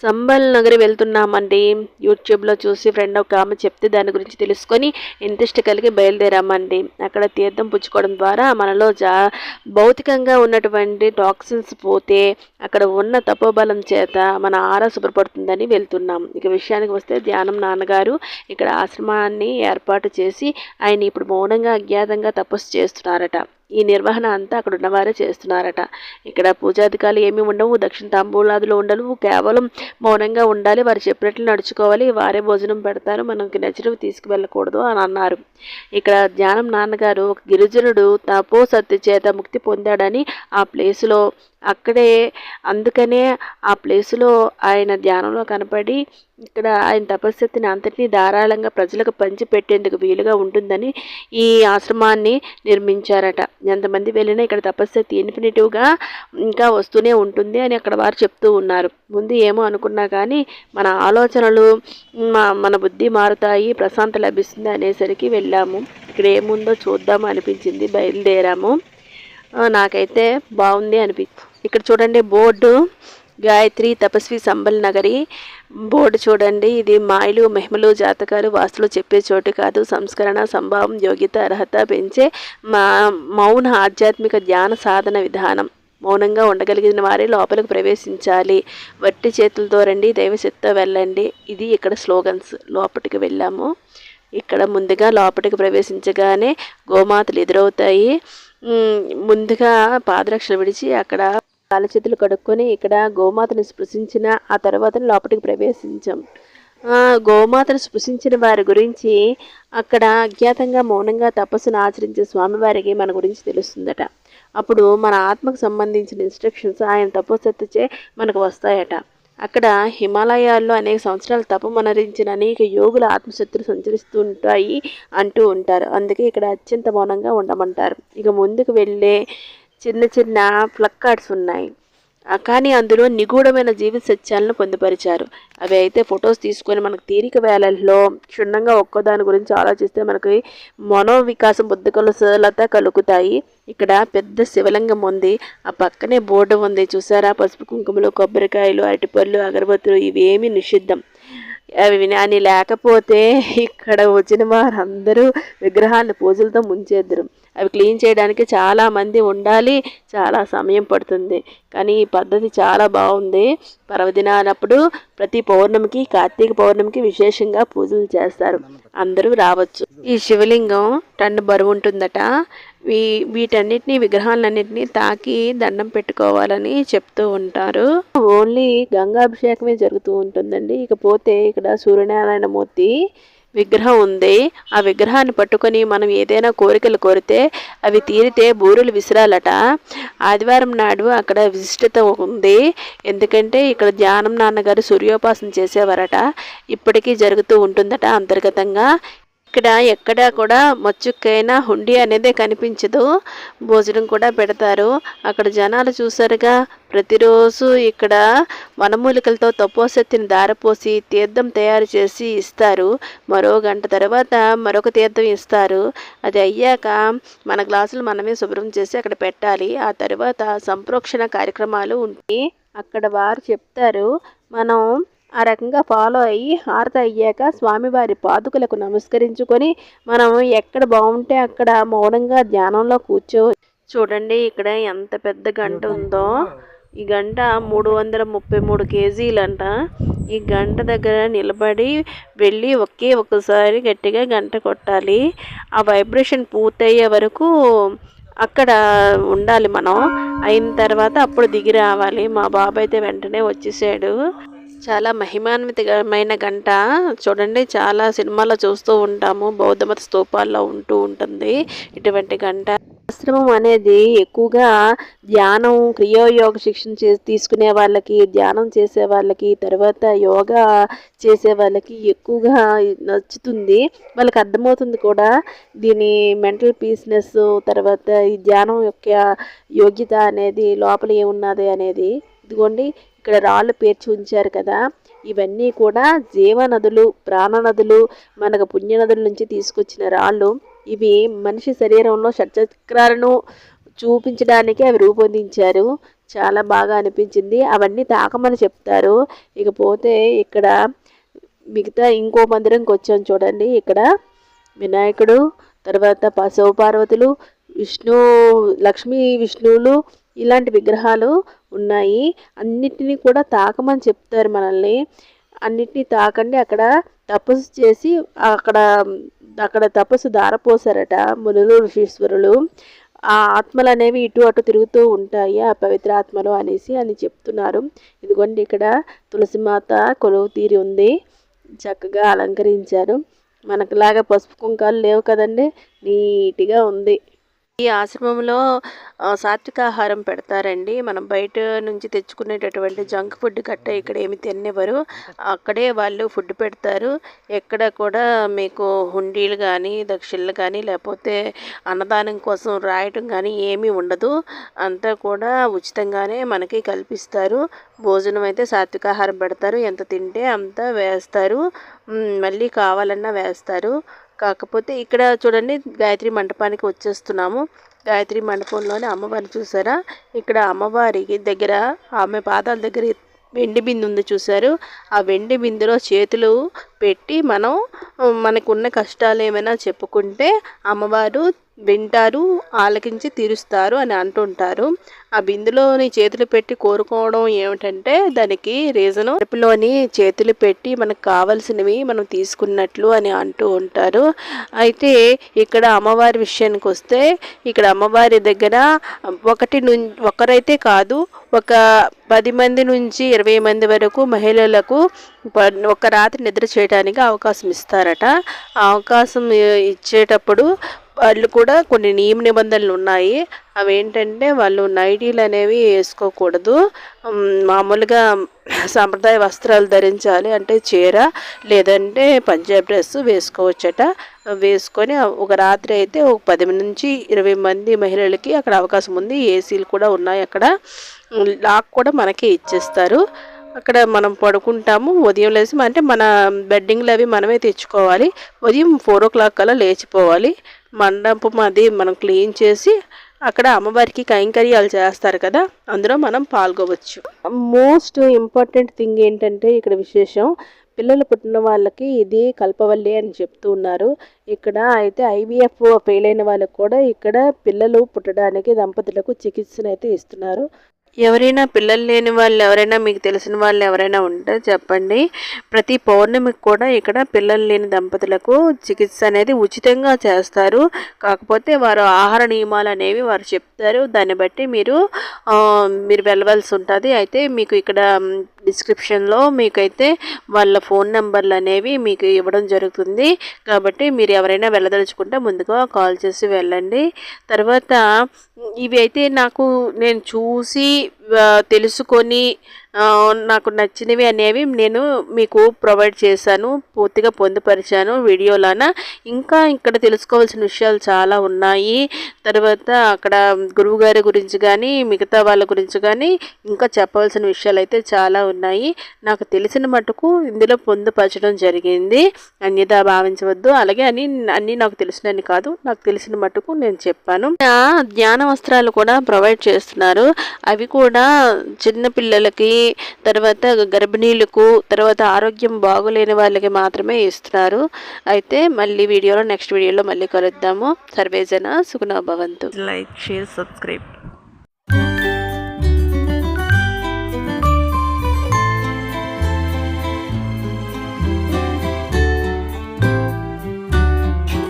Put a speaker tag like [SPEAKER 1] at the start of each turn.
[SPEAKER 1] సంబల్ నగరి వెళ్తున్నామండి. యూట్యూబ్లో చూసి ఫ్రెండ్ ఒక ఆమె చెప్తే దాని గురించి తెలుసుకొని ఇంట్రెస్ట్ కలిగి బయలుదేరామండి. అక్కడ తీర్థం పుచ్చుకోవడం ద్వారా మనలో భౌతికంగా ఉన్నటువంటి టాక్సిన్స్ పోతే అక్కడ ఉన్న తపోబలం చేత మన ఆరా శుభ్రపడుతుందని వెళ్తున్నాం. ఇక విషయానికి వస్తే ధ్యానం నాన్నగారు ఇక్కడ ఆశ్రమాన్ని ఏర్పాటు చేసి ఆయన ఇప్పుడు మౌనంగా అజ్ఞాతంగా తపస్సు చేస్తున్నారట. ఈ నిర్వహణ అంతా అక్కడ ఉన్నవారే చేస్తున్నారట. ఇక్కడ పూజాధికారులు ఏమీ ఉండవు, దక్షిణ తాంబూలాదులు ఉండవు, కేవలం మౌనంగా ఉండాలి, వారు చెప్పినట్లు నడుచుకోవాలి, వారే భోజనం పెడతారు, మనకి నచ్చినవి తీసుకువెళ్ళకూడదు అని అన్నారు. ఇక్కడ ధ్యానం నాన్నగారు ఒక గిరిజనుడు తపోసత్తి చేత ముక్తి పొందాడని ఆ ప్లేసులో అక్కడే అందుకనే ఆ ప్లేసులో ఆయన ధ్యానంలో కనపడి ఇక్కడ ఆయన తపశక్తిని అంతటినీ ధారాళంగా ప్రజలకు పంచిపెట్టేందుకు వీలుగా ఉంటుందని ఈ ఆశ్రమాన్ని నిర్మించారట. ఎంతమంది వెళ్ళినా ఇక్కడ తపశక్తి ఇన్ఫినిటివ్గా ఇంకా వస్తూనే ఉంటుంది అని అక్కడ వారు చెప్తూ ఉన్నారు. ముందు ఏమో అనుకున్నా కానీ మన ఆలోచనలు మన బుద్ధి మారుతాయి, ప్రశాంత లభిస్తుంది అనేసరికి వెళ్ళాము. ఇక్కడ ఏముందో చూద్దాము అనిపించింది, బయలుదేరాము. నాకైతే బాగుంది అనిపించింది. ఇక్కడ చూడండి బోర్డు, గాయత్రి తపస్వి సంబల్ నగరి బోర్డు చూడండి. ఇది మాయలు మహిమలు జాతకాలు వాస్తులు చెప్పే చోటు కాదు. సంస్కరణ సంభావం యోగ్యత అర్హత పెంచే మౌన ఆధ్యాత్మిక ధ్యాన సాధన విధానం. మౌనంగా ఉండగలిగిన వారే లోపలికి ప్రవేశించాలి. వట్టి చేతులతో రండి, దైవశక్తితో వెళ్ళండి. ఇది ఇక్కడ స్లోగన్స్. లోపలికి వెళ్ళాము. ఇక్కడ ముందుగా లోపలికి ప్రవేశించగానే గోమాతలు ఎదురవుతాయి. ముందుగా పాదరక్షలు విడిచి అక్కడ కాలచేతులు కడుక్కొని ఇక్కడ గోమాతను స్పృశించిన ఆ తర్వాత లోపలికి ప్రవేశించాం. గోమాతను స్పృశించిన వారి గురించి అక్కడ అజ్ఞాతంగా మౌనంగా తపస్సును ఆచరించే స్వామివారికి మన గురించి తెలుస్తుందట. అప్పుడు మన ఆత్మకు సంబంధించిన ఇన్స్ట్రక్షన్స్ ఆయన తపోశక్తిచే మనకు వస్తాయట. అక్కడ హిమాలయాల్లో అనేక సంవత్సరాలు తపమనరించిన అనేక యోగుల ఆత్మశక్తులు సంచరిస్తుంటాయి అంటూ ఉంటారు. అందుకే ఇక్కడ అత్యంత మౌనంగా ఉండమంటారు. ఇక ముందుకు వెళ్ళే చిన్న చిన్న ప్లక్కార్డ్స్ ఉన్నాయి, కానీ అందులో నిగూఢమైన జీవిత సత్యాలను పొందుపరిచారు. అవి అయితే ఫొటోస్ తీసుకొని మనకు తీరిక వేళల్లో క్షుణ్ణంగా ఒక్కదాని గురించి ఆలోచిస్తే మనకి మనోవికాసం బుద్ధికలత కలుగుతాయి. ఇక్కడ పెద్ద శివలింగం ఉంది, ఆ పక్కనే బోర్డు ఉంది చూసారా, పసుపు కుంకుమలు కొబ్బరికాయలు అరటిపళ్ళు అగరబత్తులు ఇవేమీ నిషిద్ధం. అవి అని లేకపోతే ఇక్కడ వచ్చిన వారందరూ విగ్రహాన్ని పూజలతో ముంచేద్దరు. అవి క్లీన్ చేయడానికి చాలామంది ఉండాలి, చాలా సమయం పడుతుంది. కానీ ఈ పద్ధతి చాలా బాగుంది. పర్వదినాలప్పుడు ప్రతి పౌర్ణమికి కార్తీక పౌర్ణమికి విశేషంగా పూజలు చేస్తారు, అందరూ రావచ్చు. ఈ శివలింగం టన్ను బరువు ఉంటుందట. వీటన్నిటినీ విగ్రహాలన్నింటినీ తాకి దండం పెట్టుకోవాలని చెప్తూ ఉంటారు. ఓన్లీ గంగాభిషేకమే జరుగుతూ ఉంటుందండి. ఇకపోతే ఇక్కడ సూర్యనారాయణమూర్తి విగ్రహం ఉంది. ఆ విగ్రహాన్ని పట్టుకొని మనం ఏదైనా కోరికలు కోరితే అవి తీరితే బూరెలు విసిరాలట. ఆదివారం నాడు అక్కడ విశిష్టత ఉంది. ఎందుకంటే ఇక్కడ ధ్యానం నాన్నగారు సూర్యోపాసన చేసేవారట. ఇప్పటికీ జరుగుతూ ఉంటుందట అంతర్గతంగా. ఇక్కడ ఎక్కడా కూడా మచ్చుకైనా హుండీ అనేదే కనిపించదు. భోజనం కూడా పెడతారు. అక్కడ జనాలు చూసారుగా, ప్రతిరోజు ఇక్కడ వనమూలికలతో తపోశక్తిని దారపోసి తీర్థం తయారు చేసి ఇస్తారు. మరో గంట తర్వాత మరొక తీర్థం ఇస్తారు. అది అయ్యాక మన గ్లాసులు మనమే శుభ్రం చేసి అక్కడ పెట్టాలి. ఆ తర్వాత సంప్రోక్షణ కార్యక్రమాలు ఉంటాయి. అక్కడ వారు చెప్తారు, మనం ఆ రకంగా ఫాలో అయ్యి హారతి అయ్యాక స్వామివారి పాదుకలకు నమస్కరించుకొని మనం ఎక్కడ బాగుంటే అక్కడ మౌనంగా ధ్యానంలో చూడండి ఇక్కడ ఎంత పెద్ద గంట ఉందో. ఈ గంట 333 కేజీలంట. ఈ గంట దగ్గర నిలబడి వెళ్ళి ఒక్కసారి గట్టిగా గంట కొట్టాలి. ఆ వైబ్రేషన్ పూర్తయ్యే వరకు అక్కడ ఉండాలి మనం. అయిన తర్వాత అప్పుడు దిగి రావాలి. మా బాబాయ్ అయితే వెంటనే వచ్చేసాడు. చాలా మహిమాన్వితమైన గంట చూడండి. చాలా సినిమాల్లో చూస్తూ ఉంటాము, బౌద్ధమత స్తూపాల్లో ఉంటుంది ఇటువంటి గంట. ఆశ్రమం అనేది ఎక్కువగా ధ్యానం క్రియోయోగ శిక్షణ తీసుకునే వాళ్ళకి, ధ్యానం చేసే వాళ్ళకి, తర్వాత యోగా చేసే వాళ్ళకి ఎక్కువగా నచ్చుతుంది. వాళ్ళకి అర్థమవుతుంది కూడా దీని మెంటల్ పీస్నెస్, తర్వాత ఈ ధ్యానం యొక్క యోగ్యత అనేది లోపల ఏమున్నది అనేది. ఇదిగోండి ఇక్కడ రాళ్ళు పేర్చి ఉంచారు కదా, ఇవన్నీ కూడా జీవనదులు, ప్రాణనదులు, మనకు పుణ్యనదుల నుంచి తీసుకొచ్చిన రాళ్ళు. ఇవి మనిషి శరీరంలో షట్చక్రాలను చూపించడానికి అవి రూపొందించారు. చాలా బాగా అనిపించింది. అవన్నీ తాకమని చెప్తారు. ఇకపోతే ఇక్కడ మిగతా ఇంకో మందిరంకి వచ్చాను చూడండి. ఇక్కడ వినాయకుడు, తర్వాత శివపార్వతులు, విష్ణు లక్ష్మీ విష్ణువులు ఇలాంటి విగ్రహాలు ఉన్నాయి. అన్నిటినీ కూడా తాకమని చెప్తారు మనల్ని. అన్నిటినీ తాకండి. అక్కడ తపస్సు చేసి అక్కడ తపస్సు దారపోసారట మునులు ఋషీశ్వరులు. ఆ ఆత్మలు అనేవి ఇటు అటు తిరుగుతూ ఉంటాయి, ఆ పవిత్ర ఆత్మలు అని చెప్తున్నారు. ఇదిగోండి ఇక్కడ తులసిమాత కొలువు తీరి ఉంది. చక్కగా అలంకరించారు. మనకులాగా పసుపు కుంకాలు లేవు కదండి, నీట్గా ఉంది. ఈ ఆశ్రమంలో సాత్విక ఆహారం పెడతారండి. మనం బయట నుంచి తెచ్చుకునేటటువంటి జంక్ ఫుడ్ గట్ట ఇక్కడ ఏమి తినేవారు. అక్కడే వాళ్ళు ఫుడ్ పెడతారు. ఎక్కడ కూడా మీకు హుండీలు కానీ దక్షిణలు కానీ లేకపోతే అన్నదానం కోసం రాయటం కానీ ఏమీ ఉండదు. అంతా కూడా ఉచితంగానే మనకి కల్పిస్తారు. భోజనం అయితే సాత్విక ఆహారం పెడతారు. ఎంత తింటే అంత వేస్తారు, మళ్ళీ కావాలన్నా వేస్తారు. కాకపోతే ఇక్కడ చూడండి గాయత్రి మండపానికి వచ్చేస్తున్నాము. గాయత్రి మండపంలోనే అమ్మవారిని చూసారా? ఇక్కడ అమ్మవారికి దగ్గర ఆమె పాదాల దగ్గర వెండి బిందు ఉంది చూసారు. ఆ వెండి బిందులో చేతులు పెట్టి మనకున్న కష్టాలు ఏమైనా చెప్పుకుంటే అమ్మవారు వింటారు, ఆలకించి తీరుస్తారు అని అంటుంటారు. ఆ బిందులోని చేతులు పెట్టి కోరుకోవడం ఏమిటంటే దానికి రీజను కడుపులోని చేతులు పెట్టి మనకు కావలసినవి మనం తీసుకున్నట్లు అని అంటూ ఉంటారు. అయితే ఇక్కడ అమ్మవారి విషయానికి వస్తే ఇక్కడ అమ్మవారి దగ్గర ఒకరైతే కాదు, ఒక 10 మంది నుంచి 20 మంది వరకు మహిళలకు ఒక రాత్రి నిద్ర చేయడానికి అవకాశం ఇస్తారట. ఆ అవకాశం ఇచ్చేటప్పుడు వాళ్ళు కూడా కొన్ని నియమ నిబంధనలు ఉన్నాయి. అవి ఏంటంటే వాళ్ళు నైటీలు అనేవి వేసుకోకూడదు, మామూలుగా సాంప్రదాయ వస్త్రాలు ధరించాలి. అంటే చీర లేదంటే పంజాబ్ డ్రెస్ వేసుకోవచ్చట. వేసుకొని ఒక రాత్రి అయితే ఒక 10 నుంచి 20 మంది మహిళలకి అక్కడ అవకాశం ఉంది. ఏసీలు కూడా ఉన్నాయి. అక్కడ లాక్ కూడా మనకే ఇచ్చేస్తారు. అక్కడ మనం పడుకుంటాము. ఉదయం లేచి అంటే మన బెడ్డింగ్లు అవి మనమే తెచ్చుకోవాలి. ఉదయం 4 o'clock కల్లా లేచిపోవాలి. మండపం అది మనం క్లీన్ చేసి అక్కడ అమ్మవారికి కైంకర్యాలు చేస్తారు కదా, అందులో మనం పాల్గొవచ్చు. మోస్ట్ ఇంపార్టెంట్ థింగ్ ఏంటంటే ఇక్కడ విశేషం, పిల్లలు పుట్టిన వాళ్ళకి ఇది కల్పవల్లి అని చెప్తూ ఉన్నారు. ఇక్కడ అయితే IVF ఫెయిల్ అయిన వాళ్ళకు కూడా ఇక్కడ పిల్లలు పుట్టడానికి దంపతులకు చికిత్సను అయితే ఇస్తున్నారు. ఎవరైనా పిల్లలు లేని వాళ్ళు ఎవరైనా మీకు తెలిసిన వాళ్ళు ఎవరైనా ఉంటే చెప్పండి. ప్రతి పౌర్ణమికి కూడా ఇక్కడ పిల్లలు లేని దంపతులకు చికిత్స అనేది ఉచితంగా చేస్తారు. కాకపోతే వారు ఆహార నియమాలు అనేవి వారు చెప్తారు. దాన్ని బట్టి మీరు వెళ్ళవలసి ఉంటుంది. అయితే మీకు ఇక్కడ డిస్క్రిప్షన్లో మీకైతే వాళ్ళ ఫోన్ నెంబర్లు అనేవి మీకు ఇవ్వడం జరుగుతుంది. కాబట్టి మీరు ఎవరైనా వెళ్ళదలుచుకుంటే ముందుగా కాల్ చేసి వెళ్ళండి. తర్వాత ఇవి అయితే నేను చూసి తెలుసుకొని నాకు నచ్చినవి అనేవి నేను మీకు ప్రొవైడ్ చేశాను, పూర్తిగా పొందుపరిచాను వీడియోలోన. ఇంకా ఇక్కడ తెలుసుకోవాల్సిన విషయాలు చాలా ఉన్నాయి. తర్వాత అక్కడ గురువుగారి గురించి కానీ మిగతా వాళ్ళ గురించి కానీ ఇంకా చెప్పవలసిన విషయాలు అయితే చాలా ఉన్నాయి. నాకు తెలిసిన మటుకు ఇందులో పొందుపరచడం జరిగింది, అన్యదా భావించవద్దు. అలాగే అన్నీ నాకు తెలిసినని కాదు, నాకు తెలిసిన మటుకు నేను చెప్పాను. జ్ఞాన వస్త్రాలు కూడా ప్రొవైడ్ చేస్తున్నారు. అవి కూడా చిన్నపిల్లలకి, తర్వాత గర్భిణీలకు, తర్వాత ఆరోగ్యం బాగోలేని వాళ్ళకి మాత్రమే ఇస్తున్నారు. అయితే మళ్ళీ నెక్స్ట్ వీడియోలో మళ్ళీ కలుద్దాము. సర్వేజన సుఖనో భవంతు.
[SPEAKER 2] Like, share, subscribe.